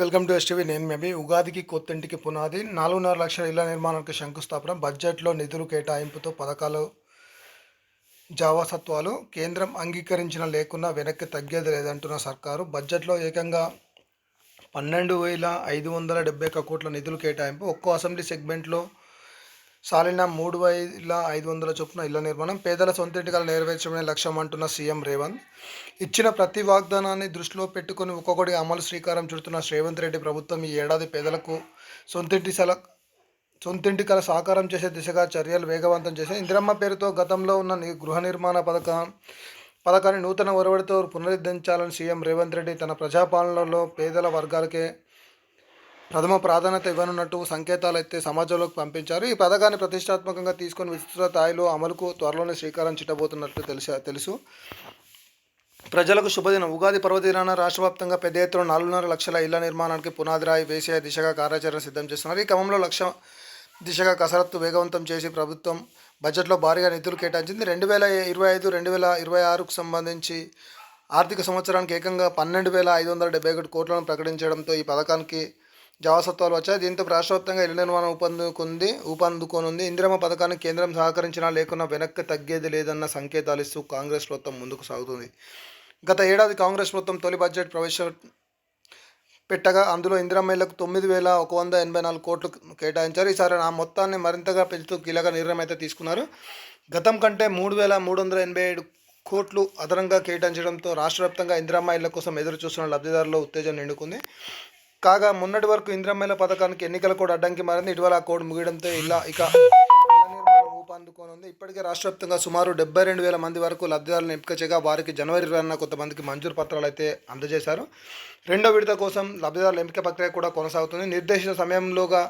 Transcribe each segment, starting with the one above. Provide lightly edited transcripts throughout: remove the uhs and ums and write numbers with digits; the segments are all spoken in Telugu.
Welcome to STV. నేను మేబీ ఉగాదికి కొత్తింటికి పునాది 4.5 లక్షల ఇళ్ల నిర్మాణానికి శంకుస్థాపన. బడ్జెట్లో నిధులు కేటాయింపుతో పథకాలు జావాసత్వాలు. కేంద్రం అంగీకరించిన లేకున్నా వెనక్కి తగ్గేది లేదంటున్న సర్కారు. బడ్జెట్లో ఏకంగా 12,571 కోట్ల నిధులు కేటాయింపు. ఒక్కో అసెంబ్లీ సెగ్మెంట్లో సాలిన 3,500 చొప్పున ఇళ్ల నిర్మాణం. పేదల సొంతింటి కల నెరవేర్చడమే లక్ష్యం అంటున్న సీఎం రేవంత్. ఇచ్చిన ప్రతి వాగ్దానాన్ని దృష్టిలో పెట్టుకుని ఒక్కొక్కటిగా అమలు శ్రీకారం చుడుతున్న రేవంత్ రెడ్డి ప్రభుత్వం ఈ ఏడాది పేదలకు సొంతింటి కల సాకారం చేసే దిశగా చర్యలు వేగవంతం చేసింది. ఇందిరమ్మ పేరుతో గతంలో ఉన్న గృహ నిర్మాణ పథకాన్ని నూతన ఒరవడితో పునరుద్ధరించాలని సీఎం రేవంత్ రెడ్డి తన ప్రజాపాలనలో పేదల వర్గాలకే ప్రథమ ప్రాధాన్యత ఇవ్వనున్నట్టు సంకేతాలు అయితే సమాజంలోకి పంపించారు. ఈ పథకాన్ని ప్రతిష్టాత్మకంగా తీసుకొని విస్తృత స్థాయిలో అమలుకు త్వరలోనే శ్రీకారం చుట్టబోతున్నట్లు తెలుసు. ప్రజలకు శుభదినం. ఉగాది పర్వదినాన రాష్ట్ర వ్యాప్తంగా పెద్ద ఎత్తున 4.5 లక్షల ఇళ్ల నిర్మాణానికి పునాదిరాయి వేసే దిశగా కార్యాచరణ సిద్ధం చేస్తున్నారు. ఈ క్రమంలో లక్ష్య దిశగా కసరత్తు వేగవంతం చేసి ప్రభుత్వం బడ్జెట్లో భారీగా నిధులు కేటాయించింది. 2025-2026కు సంబంధించి ఆర్థిక సంవత్సరానికి ఏకంగా 12,571 కోట్లను ప్రకటించడంతో ఈ పథకానికి జావసత్వాలు వచ్చాయి. దీంతో రాష్ట్ర వ్యాప్తంగా ఇళ్ల నిర్మాణం ఊపందుకోనుంది. ఇందిరమ్మ పథకానికి కేంద్రం సహకరించినా లేకున్నా వెనక్కి తగ్గేది లేదన్న సంకేతాలు ఇస్తూ కాంగ్రెస్ ప్రభుత్వం ముందుకు సాగుతుంది. గత ఏడాది కాంగ్రెస్ ప్రభుత్వం తొలి బడ్జెట్ ప్రవేశపెట్టగా అందులో ఇందిరమ్మ ఇళ్లకు 9,184 కోట్లు కేటాయించారు. ఈసారి ఆ మొత్తాన్ని మరింతగా పెంచుతూ కీలక నిర్ణయం అయితే తీసుకున్నారు. గతం కంటే 3,387 కోట్లు అదనంగా కేటాయించడంతో రాష్ట్ర వ్యాప్తంగా ఇందిరమ్మ ఇళ్ల కోసం ఎదురు చూస్తున్న లబ్ధిదారుల్లో ఉత్తేజం నిండుకుంది. కాగా మొన్నటి వరకు ఇందిరమ్మ పథకానికి ఎన్నికల కోడ్ అడ్డంకి మారింది. ఇటీవల ఆ కోడ్ ముగియడంతో ఇళ్ల నిర్మాణం ఊపందుకోనుంది. ఇప్పటికే రాష్ట్ర వ్యాప్తంగా సుమారు 72,000 మంది వరకు లబ్ధిదారులను ఎంపిక చేయగా వారికి జనవరి 20న కొంతమందికి మంజూరు పత్రాలు అయితే అందజేశారు. రెండో విడత కోసం లబ్ధిదారుల ఎంపిక ప్రక్రియ కూడా కొనసాగుతుంది. నిర్దేశిత సమయంలోగా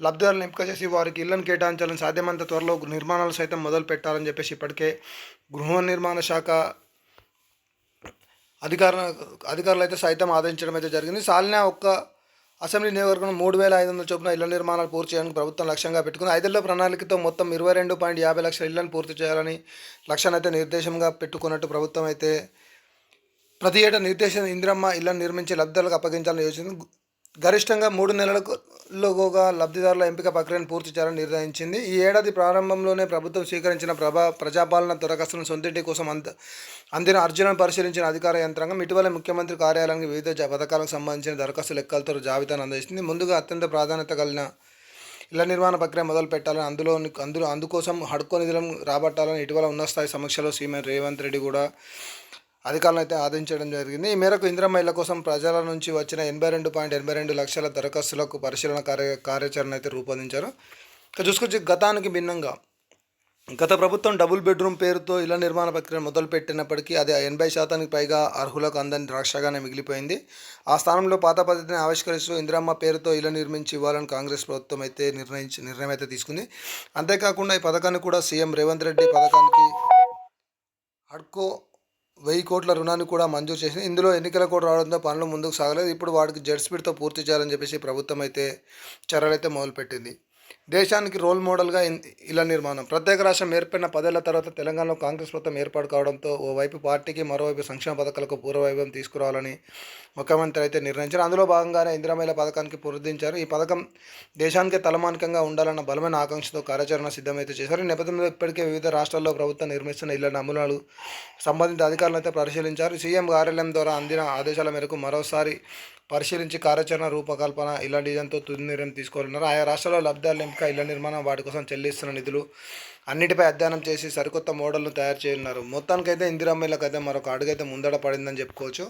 లబ్ధిదారులను ఎంపిక చేసి వారికి ఇళ్లను కేటాయించాలని సాధ్యమంత త్వరలో నిర్మాణాలు సైతం మొదలు పెట్టాలని చెప్పేసి ఇప్పటికే గృహ నిర్మాణ శాఖ అధికారులు అయితే సైతం ఆదేశించడం అయితే జరిగింది. సాలిన ఒక్క అసెంబ్లీ నియోజకవర్గం 3,500 చొప్పున ఇళ్ల నిర్మాణాలు పూర్తి చేయడానికి ప్రభుత్వం లక్ష్యంగా పెట్టుకుంది. 5 ప్రణాళికతో మొత్తం 22.50 లక్షల ఇళ్లను పూర్తి చేయాలని లక్ష్యాన్ని అయితే నిర్దేశంగా పెట్టుకున్నట్టు ప్రభుత్వం అయితే ప్రతి ఏటా నిర్దేశం ఇందిరమ్మ ఇళ్లను నిర్మించి లబ్ధిదారులకు అప్పగించాలని యోచించింది. గరిష్టంగా 3 నెలలుగా లబ్ధిదారుల ఎంపిక ప్రక్రియను పూర్తి చేయాలని నిర్ణయించింది. ఈ ఏడాది ప్రారంభంలోనే ప్రభుత్వం స్వీకరించిన ప్రజాపాలన దరఖాస్తులను సొంతింటి కోసం అందిన అర్జీలను పరిశీలించిన అధికార యంత్రాంగం ఇటీవల ముఖ్యమంత్రి కార్యాలయానికి వివిధ పథకాలకు సంబంధించిన దరఖాస్తు లెక్కలతో జాబితాను అందజేసింది. ముందుగా అత్యంత ప్రాధాన్యత కలిగిన ఇళ్ల నిర్మాణ ప్రక్రియ మొదలు పెట్టాలని అందుకోసం హడ్కో నిధులను రాబట్టాలని ఇటీవల ఉన్నత స్థాయి సమీక్షలో సీఎం రేవంత్ రెడ్డి కూడా అధికారులను అయితే ఆదేశించడం జరిగింది. ఈ మేరకు ఇందిరమ్మ ఇళ్ల కోసం ప్రజల నుంచి వచ్చిన 82.82 లక్షల దరఖాస్తులకు పరిశీలన కార్యాచరణ అయితే రూపొందించారు. ఇక చూసుకొచ్చి గతానికి భిన్నంగా గత ప్రభుత్వం డబుల్ బెడ్రూమ్ పేరుతో ఇళ్ల నిర్మాణ ప్రక్రియ మొదలుపెట్టినప్పటికీ అది 80% పైగా అర్హులకు అందని ద్రాక్షగానే మిగిలిపోయింది. ఆ స్థానంలో పాత పద్ధతిని ఆవిష్కరిస్తూ ఇందిరమ్మ పేరుతో ఇళ్ల నిర్మించి ఇవ్వాలని కాంగ్రెస్ ప్రభుత్వం అయితే నిర్ణయం అయితే తీసుకుంది. అంతేకాకుండా ఈ పథకాన్ని కూడా సీఎం రేవంత్ రెడ్డి పథకానికి హడ్కో 1,000 కోట్ల రుణాన్ని కూడా మంజూరు చేసింది. ఇందులో ఎన్నికల కోడ్ రావడంతో పనులు ముందుకు సాగలేదు. ఇప్పుడు వాటికి జెట్ స్పీడ్తో పూర్తి చేయాలని చెప్పేసి ప్రభుత్వం అయితే చర్యలైతే మొదలుపెట్టింది. దేశానికి రోల్ మోడల్గా ఇళ్ల నిర్మాణం. ప్రత్యేక రాష్ట్రం ఏర్పడిన 10 ఏళ్ల తర్వాత తెలంగాణలో కాంగ్రెస్ ప్రభుత్వం ఏర్పాటు కావడంతో ఓవైపు పార్టీకి మరోవైపు సంక్షేమ పథకాలకు పూర్వవైభవం తీసుకురావాలని ముఖ్యమంత్రి అయితే నిర్ణయించారు. అందులో భాగంగానే ఇందిరమ్మ పథకానికి పునరుద్ధరించారు. ఈ పథకం దేశానికే తలమానికంగా ఉండాలన్న బలమైన ఆకాంక్షతో కార్యాచరణ సిద్ధమైతే చేశారు. ఈ నేపథ్యంలో ఇప్పటికే వివిధ రాష్ట్రాల్లో ప్రభుత్వం నిర్మిస్తున్న ఇళ్ల నమూనాలు సంబంధిత అధికారులను అయితే పరిశీలించారు. సీఎం కార్యాలయం ద్వారా అందిన ఆదేశాల మేరకు మరోసారి పరిశీలించి కార్యాచరణ రూపకల్పన ఇళ్ల డిజైన్తో తుది నిర్ణయం తీసుకోవాలన్నారు. ఆయా రాష్ట్రాల్లో లబ్ధిదారుల ఎంపిక, ఇళ్ల నిర్మాణం, వాటి కోసం చెల్లిస్తున్న నిధులు అన్నిటిపై అధ్యయనం చేసి సరికొత్త మోడల్ను తయారు చేయనున్నారు. మొత్తానికైతే ఇందిరమ్మ ఇళ్లకైతే మరొక అడుగైతే ముందడ పడిందని చెప్పుకోవచ్చు.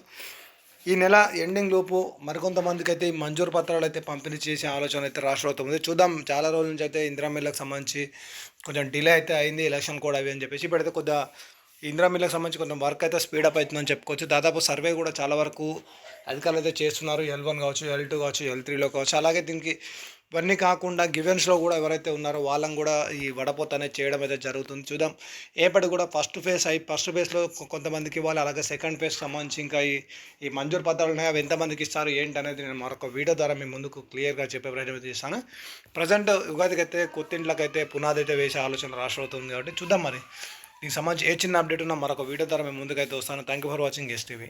ఈ నెల ఎండింగ్ లోపు మరికొంతమందికి అయితే మంజూరు పత్రాలు అయితే పంపిణీ చేసే ఆలోచన అయితే రాష్ట్ర ప్రభుత్వం ఉంది. చూద్దాం. చాలా రోజుల నుంచి అయితే ఇందిరమ్మ ఇళ్లకు సంబంధించి కొంచెం డిలే అయితే అయింది, ఎలక్షన్ కూడా అవి అని చెప్పేసి. ఇప్పుడైతే కొద్దిగా ఇందిరమ్మ ఇళ్లకు సంబంధించి కొంచెం వర్క్ అయితే స్పీడప్ అవుతుందని చెప్పుకోవచ్చు. దాదాపు సర్వే కూడా చాలా వరకు అధికారులు అయితే చేస్తున్నారు. L1 కావచ్చు, L2 కావచ్చు, L3లో కావచ్చు. అలాగే దీనికి ఇవన్నీ కాకుండా గివెన్స్లో కూడా ఎవరైతే ఉన్నారో వాళ్ళని కూడా ఈ వడపోత అనేది చేయడం అయితే జరుగుతుంది. చూద్దాం. ఏపటి కూడా ఫస్ట్ ఫేజ్లో కొంతమందికి ఇవ్వాలి. అలాగే సెకండ్ ఫేజ్కి సంబంధించి ఇంకా ఈ మంజూరు పత్రాలు ఉన్నాయి, అవి ఎంతమందికి ఇస్తారు ఏంటి అనేది నేను మరొక వీడియో ద్వారా మీ ముందుకు క్లియర్గా చెప్పే ప్రయత్నం చేస్తాను. ప్రజెంట్ ఉగాదికి అయితే కొత్తింట్లకైతే పునాది అయితే వేసే ఆలోచన రాష్ట్ర ప్రభుత్వం ఉంది కాబట్టి చూద్దాం. మరి దీనికి సంబంధించి ఏ చిన్న అప్డేట్ ఉన్నా మరొక వీడియో ద్వారా మేము ముందుకైతే వస్తాను. Thank you for watching STV.